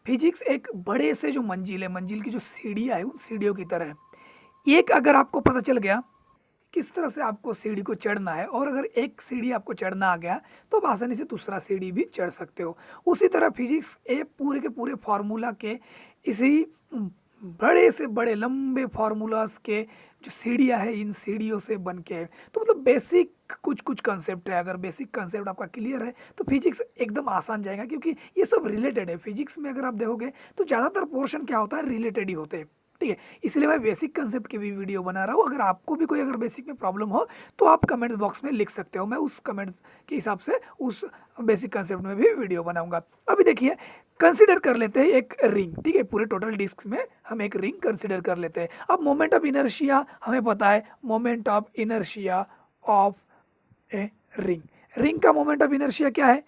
[SPEAKER 1] फिजिक्स एक बड़े से जो मंजिल है, मंजिल की जो सीढ़ियाँ है उन सीढ़ियों की तरह है। एक अगर आपको पता चल गया किस तरह से आपको सीढ़ी को चढ़ना है, और अगर एक सीढ़ी आपको चढ़ना आ गया तो आप आसानी से दूसरा सीढ़ी भी चढ़ सकते हो। उसी तरह फिजिक्स ए पूरे के पूरे फार्मूला के इसी बड़े से बड़े लंबे फार्मूलाज के जो सीढ़ियाँ है इन सीढ़ियों से बन के है। तो मतलब बेसिक कुछ कुछ कंसेप्ट है, अगर बेसिक कंसेप्ट आपका क्लियर है तो फिजिक्स एकदम आसान जाएगा, क्योंकि ये सब रिलेटेड है। फिजिक्स में अगर आप देखोगे तो ज़्यादातर पोर्शन क्या होता है, रिलेटेड ही होते हैं, ठीक है। इसलिए मैं बेसिक कंसेप्ट की भी वीडियो बना रहा हूँ। अगर आपको भी कोई अगर बेसिक में प्रॉब्लम हो तो आप कमेंट्स बॉक्स में लिख सकते हो, मैं उस कमेंट्स के हिसाब से उस बेसिक कंसेप्ट में भी वीडियो बनाऊंगा। अभी देखिए, कंसिडर कर लेते हैं एक रिंग, ठीक है, पूरे टोटल डिस्क में हम एक रिंग कंसिडर कर लेते हैं। अब मोमेंट ऑफ इनर्शिया हमें पता है, moment of inertia of a ring, ring का मोमेंट ऑफ इनर्शिया क्या है,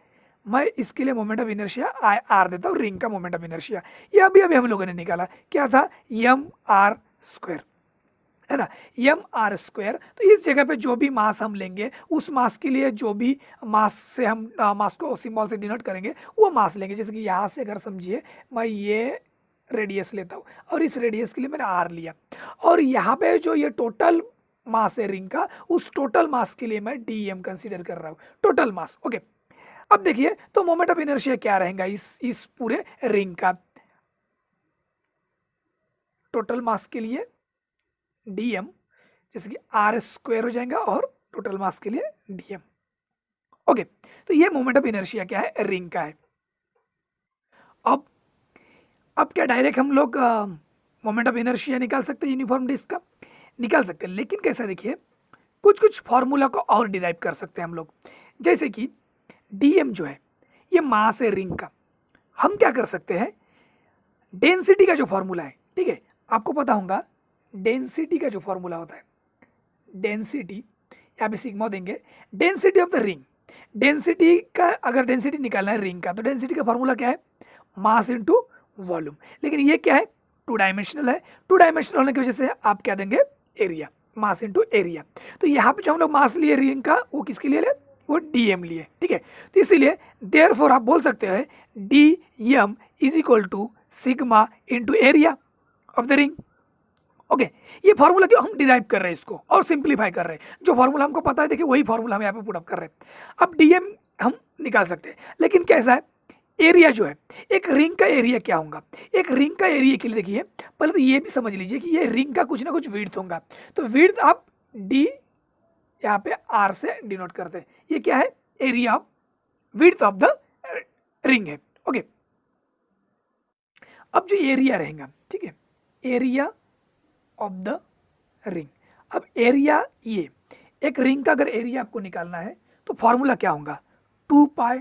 [SPEAKER 1] मैं इसके लिए moment of inertia I R देता हूँ। रिंग का मोमेंट ऑफ इनर्शिया ये अभी अभी हम लोगों ने निकाला, क्या था, एम आर स्क्वायर, है ना, एम आर स्क्वायर। तो इस जगह पे जो भी मास हम लेंगे उस मास के लिए जो भी मास से हम मास को सिंबल से डिनोट करेंगे वो मास लेंगे। जैसे कि यहाँ से अगर समझिए मैं ये रेडियस लेता हूँ और इस रेडियस के लिए मैंने आर लिया, और यहाँ पे जो ये टोटल मास है रिंग का, उस टोटल मास के लिए मैं डी एम कंसिडर कर रहा हूँ, टोटल मास। ओके, अब देखिए तो मोमेंट ऑफ इनर्शिया क्या रहेगा इस पूरे रिंग का, टोटल मास के लिए डीएम, जैसे कि आर स्क्वायर हो जाएगा, और टोटल मास के लिए डीएम। ओके, तो ये मोमेंट ऑफ इनर्शिया क्या है, रिंग का है। अब क्या डायरेक्ट हम लोग मोमेंट ऑफ इनर्शिया निकाल सकते हैं यूनिफॉर्म डिस्क का, निकाल सकते हैं, लेकिन कैसा, देखिए कुछ कुछ फॉर्मूला को और डिराइव कर सकते हैं हम लोग। जैसे कि डीएम जो है ये मास है रिंग का, हम क्या कर सकते हैं, डेंसिटी का जो फॉर्मूला है, ठीक है, आपको पता होगा डेंसिटी का जो फॉर्मूला होता है, डेंसिटी यहाँ पे सिग्मा देंगे, density of the ring, density का अगर डेंसिटी निकालना है रिंग का तो डेंसिटी का फॉर्मूला क्या है, मास इनटू वॉल्यूम। लेकिन ये क्या है, टू डायमेंशनल है, टू डायमेंशनल होने की वजह से आप क्या देंगे, एरिया, मास इनटू एरिया। तो यहाँ पे जो हम लोग मास लिए रिंग का वो किसके लिए ले, वो डीएम लिए, ठीक है। तो इसीलिए देयरफॉर आप बोल सकते हैं d m is equal to sigma into area of the ring. Okay, ये फॉर्मूला क्यों हम डिराइव कर रहे हैं इसको और सिंप्लीफाई कर रहे हैं, जो फॉर्मूला हमको पता है देखिए वही फॉर्मूला हम यहाँ पे पुट अप कर रहे हैं। अब डीएम हम निकाल सकते हैं, लेकिन कैसा है, एरिया जो है, एक रिंग का एरिया क्या होगा, एक रिंग का एरिया के लिए देखिए पहले तो ये भी समझ लीजिए कि ये रिंग का कुछ ना कुछ विड्थ होगा। तो विड्थ आप डी यहाँ पे आर से डिनोट करते हैं, ये क्या है, area of width of the ring है। ओके, अब जो एरिया रहेगा, ठीक है, एरिया ऑफ द रिंग, अब एरिया ये एक रिंग का अगर एरिया आपको निकालना है तो फॉर्मूला क्या होगा, 2 पाई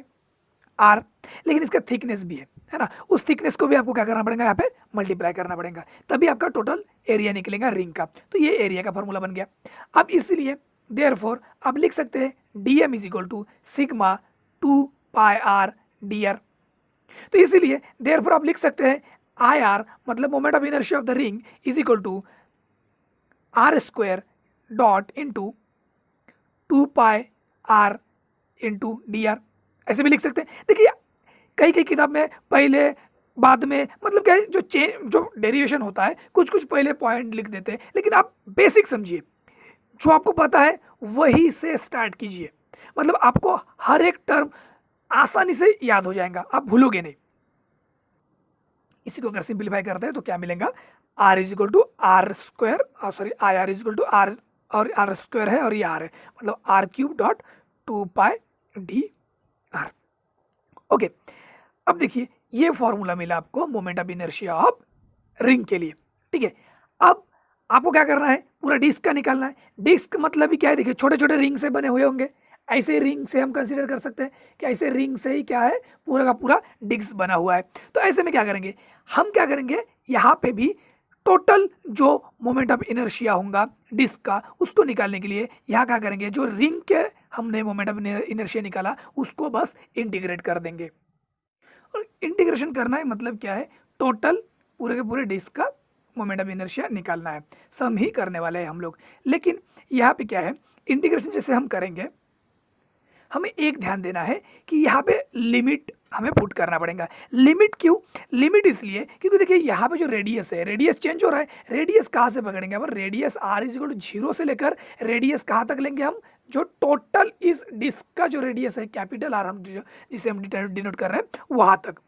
[SPEAKER 1] आर, लेकिन इसका थिकनेस भी है ना, उस थिकनेस को भी आपको क्या करना पड़ेगा, यहाँ पे मल्टीप्लाई करना पड़ेगा, तभी आपका टोटल एरिया निकलेगा रिंग का। तो ये एरिया का फॉर्मूला बन गया। अब इसलिए देयरफॉर आप लिख सकते हैं d m is equal to sigma 2 pi r d r. तो इसीलिए देयरफॉर आप लिख सकते हैं आई आर मतलब moment of inertia of the ring is equal to r square dot into 2 pi r into d r, ऐसे भी लिख सकते हैं। देखिए कई कई किताब में पहले बाद में मतलब क्या है, जो डेरिवेशन होता है कुछ कुछ पहले पॉइंट लिख देते हैं, लेकिन आप बेसिक समझिए, जो आपको पता है वही से स्टार्ट कीजिए, मतलब आपको हर एक टर्म आसानी से याद हो जाएगा, आप भूलोगे नहीं। इसी को अगर सिंप्लीफाई करते हैं तो क्या मिलेगा, r is equal to r square, sorry I r is equal to r, और आर स्क्वायर है और ये आर है, मतलब r cube dot 2 pi D r. Okay, अब देखिए ये फॉर्मूला मिला आपको moment of inertia of ring के लिए, ठीक है। अब आपको क्या करना है, पूरा डिस्क का निकालना है। डिस्क मतलब ही क्या है, देखिए छोटे छोटे रिंग से बने हुए होंगे, ऐसे रिंग से हम कंसीडर कर सकते हैं कि ऐसे रिंग से ही क्या है, पूरा का पूरा डिस्क बना हुआ है। तो ऐसे में क्या करेंगे, हम क्या करेंगे, यहाँ पे भी टोटल जो मोमेंट ऑफ इनर्शिया होगा डिस्क का उसको निकालने के लिए यहाँ क्या करेंगे, जो रिंग के हमने मोमेंट ऑफ इनर्शिया निकाला उसको बस इंटीग्रेट कर देंगे। और इंटीग्रेशन करना है मतलब क्या है, टोटल पूरे के पूरे डिस्क का मोमेंट ऑफ इनर्शिया निकालना है। सम ही करने वाले हैं हम लोग। लेकिन यहाँ पे क्या है, इंटीग्रेशन जैसे हम करेंगे, हमें एक ध्यान देना है कि यहाँ पे लिमिट हमें पुट करना पड़ेगा। लिमिट क्यों? लिमिट इसलिए क्योंकि देखिए यहाँ पे जो रेडियस है, रेडियस चेंज हो रहा है। रेडियस कहाँ से पकड़ेंगे? अब radius r is equal to 0 से लेकर रेडियस कहाँ तक लेंगे हम? जो टोटल इस डिस्क का जो रेडियस है, कैपिटल R हम जिसे हम डिनोट कर रहे हैं, वहाँ तक।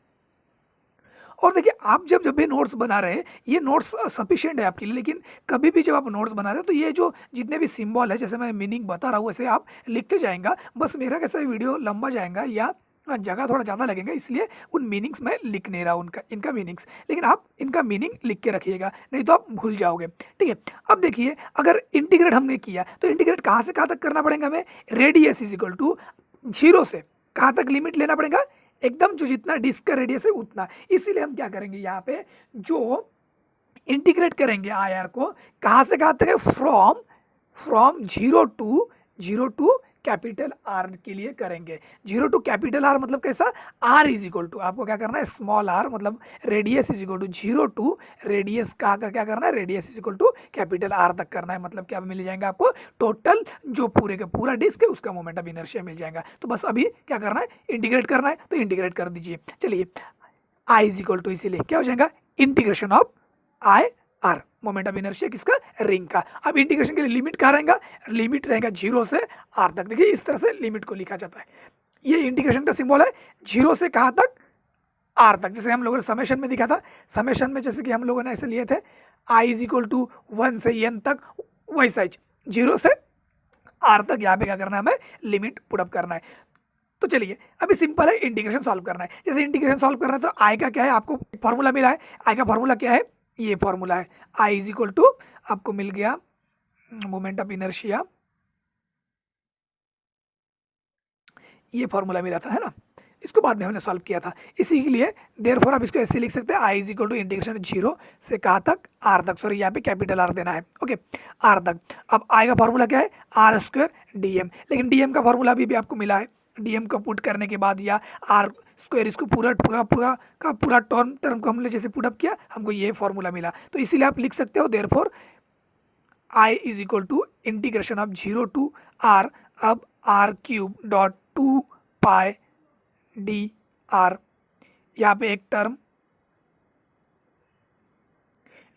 [SPEAKER 1] और देखिए आप जब भी नोट्स बना रहे हैं, ये नोट्स सफिशिएंट है आपके लिए, लेकिन कभी भी जब आप नोट्स बना रहे हैं तो ये जो जितने भी सिंबल है, जैसे मैं मीनिंग बता रहा हूँ वैसे आप लिखते जाएंगा। बस मेरा कैसा वीडियो लंबा जाएगा या जगह थोड़ा ज़्यादा लगेगा, इसलिए उन मीनिंग्स मैं लिख नहीं रहा हूँ इनका मीनिंग्स, लेकिन आप इनका मीनिंग लिख के रखिएगा, नहीं तो आप भूल जाओगे। ठीक है, अब देखिए अगर इंटीग्रेट हमने किया तो इंटीग्रेट कहाँ से कहाँ तक करना पड़ेगा हमें? रेडियस इज इक्वल टू 0 से कहाँ तक लिमिट लेना पड़ेगा? एकदम जो जितना डिस्क का रेडियस है उतना। इसीलिए हम क्या करेंगे, यहाँ पे जो इंटीग्रेट करेंगे आर को, कहाँ से कहाँ तक है? फ्रॉम 0 टू कैपिटल आर के लिए करेंगे। 0 टू कैपिटल आर मतलब कैसा? आर इज इक्वल टू, आपको क्या करना है, स्मॉल आर मतलब radius is equal to 0 to radius का क्या करना है, radius is equal to capital r तक करना है। मतलब क्या मिल जाएगा आपको? टोटल जो पूरे का पूरा डिस्क है उसका मोमेंट ऑफ इनर्शिया मिल जाएगा। तो बस अभी क्या करना है, इंटीग्रेट करना है, तो इंटीग्रेट कर दीजिए। चलिए आई इज इक्वल टू, इसीलिए क्या हो जाएगा, integration of I R, moment of inertia किसका? रिंग का। अब इंटीग्रेशन के लिए लिमिट कहाँ रहेगा? लिमिट रहेगा 0 से आर तक। देखिए इस तरह से लिमिट को लिखा जाता है। ये इंटीग्रेशन का सिंबल है, 0 से कहाँ तक? आर तक। जैसे हम लोगों ने समेशन में दिखा था, समेशन में जैसे कि हम लोगों ने ऐसे लिए थे आई इज इक्वल टू 1 से एन तक, वैसा 0 से आर तक यहाँ पे क्या करना है, हमें लिमिट पुटअप करना है। तो चलिए अभी सिंपल है, इंटीग्रेशन सॉल्व करना है। जैसे इंटीग्रेशन सॉल्व करना है तो आई का क्या है, आपको फॉर्मूला मिला है। आई का फॉर्मूला क्या है? ये फॉर्मूला है, आई इज इक्वल टू, आपको मिल गया मोमेंट ऑफ इनर्शिया, ये फॉर्मूला मिला था, है ना। इसको बाद में हमने सॉल्व किया था। इसी के लिए देयरफॉर आप इसको ऐसे लिख सकते हैं, आई इज इक्वल टू इंटीग्रेशन 0 से कहाँ तक? आर तक। सॉरी यहाँ पे कैपिटल आर देना है, ओके, आर तक। अब आई का फॉर्मूला क्या है? R square d m. लेकिन डी एम का फॉर्मूला भी आपको मिला है। डीएम को पुट करने के बाद या आर स्क्वायर, इसको पूरा टर्म को हमने जैसे पुटअप किया, हमको ये फॉर्मूला मिला। तो इसीलिए आप लिख सकते हो therefore I is equal to integration of 0 to R, अब R cube dot 2 pi D R. यहाँ पे एक टर्म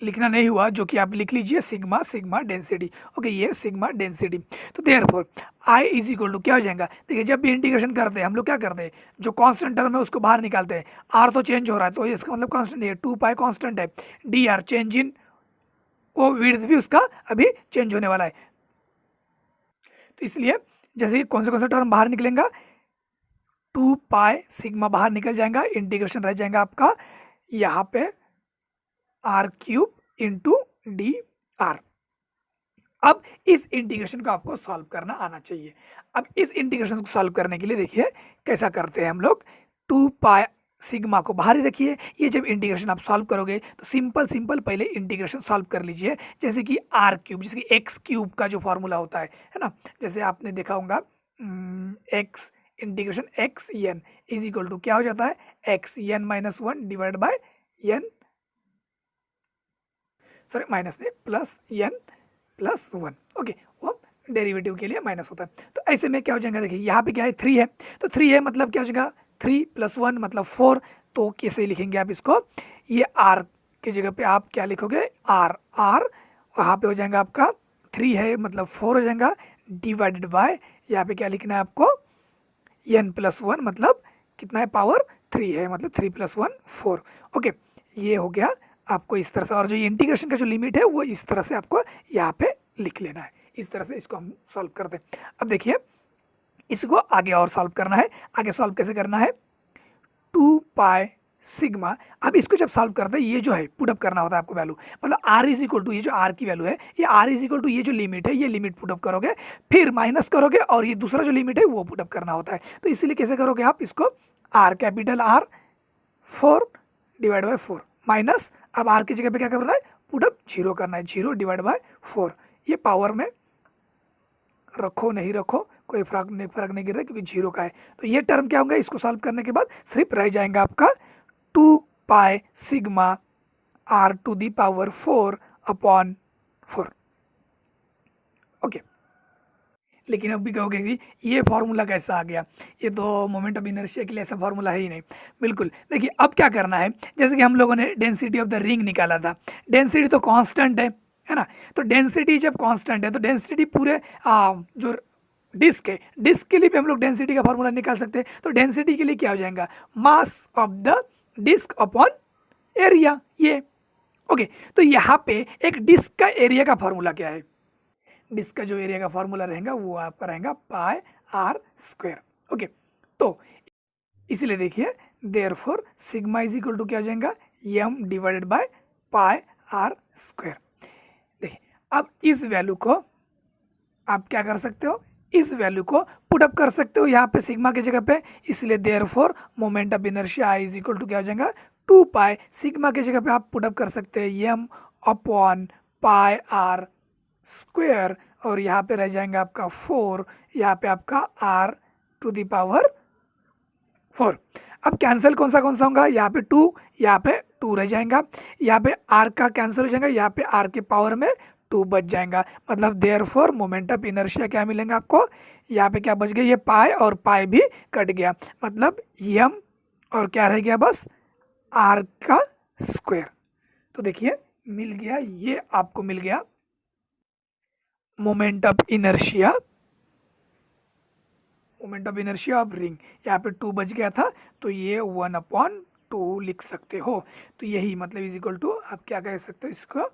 [SPEAKER 1] लिखना नहीं हुआ, जो कि आप लिख लीजिए सिग्मा डेंसिटी, ओके, ये सिग्मा डेंसिटी। तो therefore I is equal to क्या हो जाएगा? देखिए जब भी इंटीग्रेशन करते हैं हम लोग क्या करते हैं, जो कांस्टेंट टर्म है उसको बाहर निकालते हैं। आर तो चेंज हो रहा है तो इसका मतलब कांस्टेंट है, 2 पाई कांस्टेंट है, डी आर चेंज इन वो विड्थ भी उसका अभी चेंज होने वाला है। तो इसलिए जैसे कौन सा टर्म बाहर निकलेगा, 2 पाई सिग्मा बाहर निकल जाएगा, इंटीग्रेशन रह जाएगा आपका यहाँ पे r cube into d r. अब इस इंटीग्रेशन को आपको सॉल्व करना आना चाहिए। अब इस इंटीग्रेशन को सॉल्व करने के लिए देखिए कैसा करते हैं हम लोग, 2 पाई सिग्मा को बाहर ही रखिए। ये जब इंटीग्रेशन आप सॉल्व करोगे तो सिंपल पहले इंटीग्रेशन सॉल्व कर लीजिए, जैसे कि आर क्यूब, जैसे कि एक्स क्यूब का जो फॉर्मूला होता है ना, जैसे आपने देखा होगा x integration x n is equal to क्या हो जाता है, x n minus 1 divide by n, sorry minus नहीं, प्लस एन प्लस 1, ओके, वो डेरिवेटिव के लिए माइनस होता है। तो ऐसे में क्या हो जाएगा, देखिए यहाँ पे क्या है 3 है, तो 3 है मतलब क्या हो जाएगा 3 + 1 मतलब 4। तो कैसे लिखेंगे आप इसको, ये r की जगह पे आप क्या लिखोगे, r वहाँ पे हो जाएगा आपका 3 है मतलब 4 हो जाएगा, डिवाइडेड बाय यहाँ पे क्या लिखना है आपको, n + 1 मतलब कितना है, पावर 3 है, मतलब 3 + 1 4, ओके। ये हो गया आपको इस तरह से, और जो ये इंटीग्रेशन का जो लिमिट है वो इस तरह से आपको यहाँ पे लिख लेना है। इस तरह से इसको हम सॉल्व करते हैं। अब देखिए इसको आगे और सॉल्व करना है। आगे सॉल्व कैसे करना है, 2 पाई सिग्मा। अब इसको जब सॉल्व करते हैं, ये जो है पुटअप करना होता है आपको वैल्यू, मतलब r इज इक्वल टू, ये जो r की वैल्यू है, ये r इज इक्वल टू ये जो लिमिट है, ये लिमिट पुटअप करोगे, फिर माइनस करोगे और ये दूसरा जो लिमिट है वो पुटअप करना होता है। तो इसीलिए कैसे करोगे आप इसको, r capital R 4 divide by 4 minus, अब r की जगह पे क्या करना है, पुटअप 0 करना है, 0 डिवाइड बाय 4। ये पावर में रखो नहीं रखो कोई फर्क नहीं गिर रहा है क्योंकि 0 का है। तो ये टर्म क्या होगा, इसको सॉल्व करने के बाद सिर्फ रह जाएगा आपका 2 pi sigma r to the power 4 upon 4। Okay, लेकिन अब भी कहोगे कि ये फॉर्मूला कैसा आ गया, ये तो मोमेंट ऑफ इनर्शिया के लिए ऐसा फॉर्मूला है ही नहीं। बिल्कुल, देखिए अब क्या करना है, जैसे कि हम लोगों ने डेंसिटी ऑफ द रिंग निकाला था, डेंसिटी तो कांस्टेंट है ना। तो डेंसिटी जब कांस्टेंट है तो डेंसिटी पूरे जो डिस्क है, डिस्क के लिए भी हम लोग डेंसिटी का फॉर्मूला निकाल सकते हैं। तो डेंसिटी के लिए क्या हो जाएगा, mass of the disc upon area, ये। ओके, तो यहाँ पे एक डिस्क का एरिया का फॉर्मूला क्या है, डिस्क का जो एरिया का फॉर्मूला रहेगा वो आपका रहेगा पाई आर स्क्वायर। ओके, तो इसीलिए देखिए therefore sigma is equal to क्या हो जाएगा, M divided by pi R square. देखिए अब इस वैल्यू को आप क्या कर सकते हो, इस वैल्यू को पुट अप कर सकते हो यहाँ पे सिग्मा की जगह पे, इसलिए therefore moment of inertia I is equal to क्या हो जाएगा, 2 पाई सिग्मा की जगह पे आप पुट अप कर सकते हैं M upon pi R square, और यहाँ पे रह जाएंगे आपका 4, यहाँ पे आपका r टू दी पावर 4। अब कैंसिल कौन सा होगा, यहाँ पे 2, यहाँ पे 2 रह जाएगा, यहाँ पे r का कैंसिल हो जाएगा, यहाँ पे r के पावर में 2 बच जाएगा। मतलब देयरफॉर मोमेंट ऑफ इनर्शिया क्या मिलेगा आपको, यहाँ पे क्या बच गया, ये पाई और पाई भी कट गया, मतलब m और क्या रह गया, बस r का स्क्वायर। तो देखिए मिल गया, ये आपको मिल गया moment of inertia of ring. यहाँ पे 2 बच गया था तो ये 1/2 लिख सकते हो। तो यही मतलब इज इक्वल टू आप क्या कह सकते हो इसको,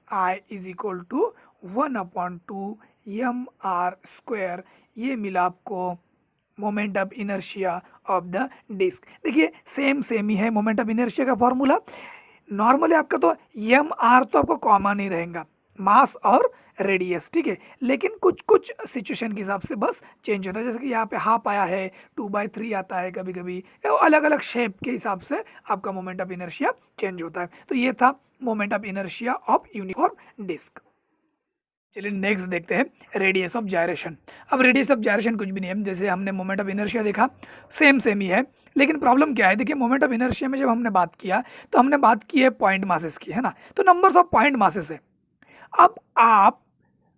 [SPEAKER 1] I is equal to 1/2 M R square. ये मिला आपको moment of inertia of the disc. देखिए सेम ही है मोमेंट ऑफ इनर्शिया का फॉर्मूला। नॉर्मली आपका तो एम आर तो आपको कॉमन ही रहेगा, मास और रेडियस, ठीक है। लेकिन कुछ सिचुएशन के हिसाब से बस चेंज होता है, जैसे कि यहाँ पे हाफ आया है, 2/3 आता है कभी कभी, अलग अलग शेप के हिसाब से आपका मोमेंट ऑफ इनर्शिया चेंज होता है। तो ये था moment of inertia of uniform disc. चलिए नेक्स्ट देखते हैं रेडियस ऑफ जायरेशन। अब रेडियस ऑफ जायरेशन कुछ भी नहीं है, जैसे हमने मोमेंट ऑफ इनर्शिया देखा सेम ही है, लेकिन प्रॉब्लम क्या है, देखिए मोमेंट ऑफ इनर्शिया में जब हमने बात किया तो हमने बात की है पॉइंट मासेस की, है ना। तो नंबर्स ऑफ पॉइंट मासेस है। अब आप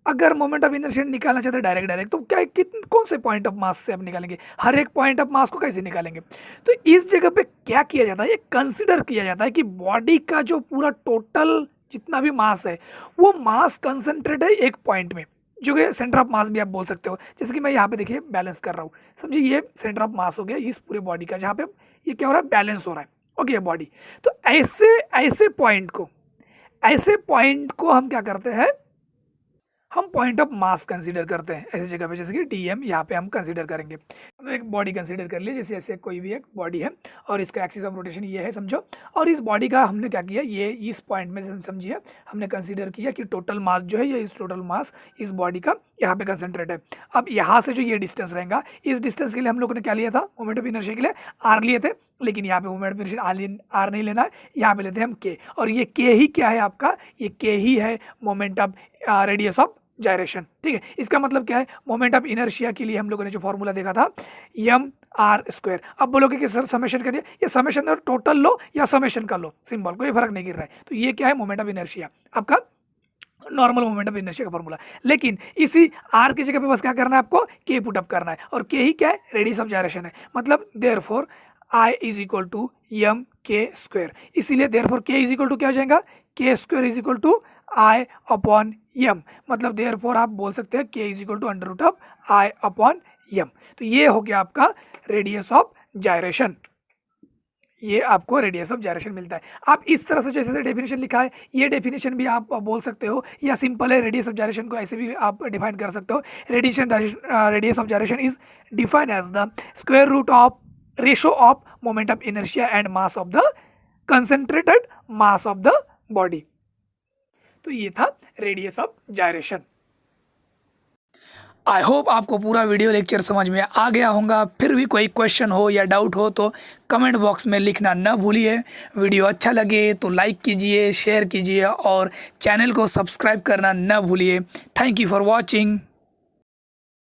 [SPEAKER 1] अगर मोमेंट ऑफ इनर्शिया निकालना चाहते हैं डायरेक्ट तो क्या कौन से पॉइंट ऑफ मास से आप निकालेंगे, हर एक पॉइंट ऑफ मास को कैसे निकालेंगे। तो इस जगह पे क्या किया जाता है, ये कंसिडर किया जाता है कि बॉडी का जो पूरा टोटल जितना भी मास है वो मास कंसंट्रेट है एक पॉइंट में, जो कि सेंटर ऑफ मास भी आप बोल सकते हो। जैसे कि मैं यहाँ पे देखिए बैलेंस कर रहा हूँ, समझिए ये सेंटर ऑफ मास हो गया इस पूरे बॉडी का, जहाँ पे ये क्या हो रहा है, बैलेंस हो रहा है। ओके बॉडी, तो ऐसे पॉइंट को हम क्या करते हैं, हम पॉइंट ऑफ मास कंसीडर करते हैं ऐसी जगह पे, जैसे कि डीएम यहाँ पे हम कंसीडर करेंगे। तो एक बॉडी कंसीडर कर लिए, जैसे ऐसे कोई भी एक बॉडी है और इसका एक्सिस ऑफ रोटेशन ये है समझो, और इस बॉडी का हमने क्या किया, ये इस पॉइंट में समझिए हमने कंसीडर किया कि टोटल मास जो है, ये इस टोटल मास इस बॉडी का यहाँ पे कंसनट्रेट है। अब यहाँ से जो ये डिस्टेंस रहेगा, इस डिस्टेंस के लिए हम लोगों ने क्या लिया था, मोमेंट ऑफ इनर्शिया के लिए आर लिए थे, लेकिन यहाँ पे मोमेंट ऑफ इनर्शिया आर नहीं लेना है, यहाँ पे लेते हैं हम के, और ये के ही क्या है आपका, ये के ही है moment of radius of gyration, ठीक है। इसका मतलब क्या है, मोमेंट ऑफ इनर्शिया के लिए हम लोगों ने जो फॉर्मूला देखा था एम आर स्क्वायर। अब बोलोगे कि सर समेशन करिए, ये समेशन टोटल लो या समेशन का लो, सिंबल कोई फर्क नहीं गिर रहा है। तो ये क्या है, मोमेंट ऑफ इनर्शिया आपका नॉर्मल मोमेंट ऑफ इनर्शिया का फॉर्मूला। लेकिन इसी आर की जगह पे बस क्या करना है आपको, के पुट अप करना है, और के ही क्या है, रेडियस ऑफ जायरेशन है। मतलब therefore I is equal to M K square. इसीलिए therefore K is equal to क्या हो जाएगा, K square is equal to I upon M. मतलब देयरफॉर आप बोल सकते हैं K is equal to under root of I upon M. तो ये हो गया आपका रेडियस ऑफ जायरेशन, ये आपको रेडियस ऑफ जायरेशन मिलता है। आप इस तरह से जैसे डेफिनेशन लिखा है, ये डेफिनेशन भी आप बोल सकते हो, या सिंपल है रेडियस ऑफ जायरेशन को ऐसे भी आप डिफाइन कर सकते हो। Radius of gyration is defined as the square root of ratio of moment of inertia and mass of the concentrated mass of the body. तो ये था radius of gyration. I hope आपको पूरा वीडियो लेक्चर समझ में आ गया होगा। फिर भी कोई क्वेश्चन हो या डाउट हो तो कमेंट बॉक्स में लिखना न भूलिए। वीडियो अच्छा लगे तो लाइक कीजिए, शेयर कीजिए और चैनल को सब्सक्राइब करना न भूलिए। Thank you for watching.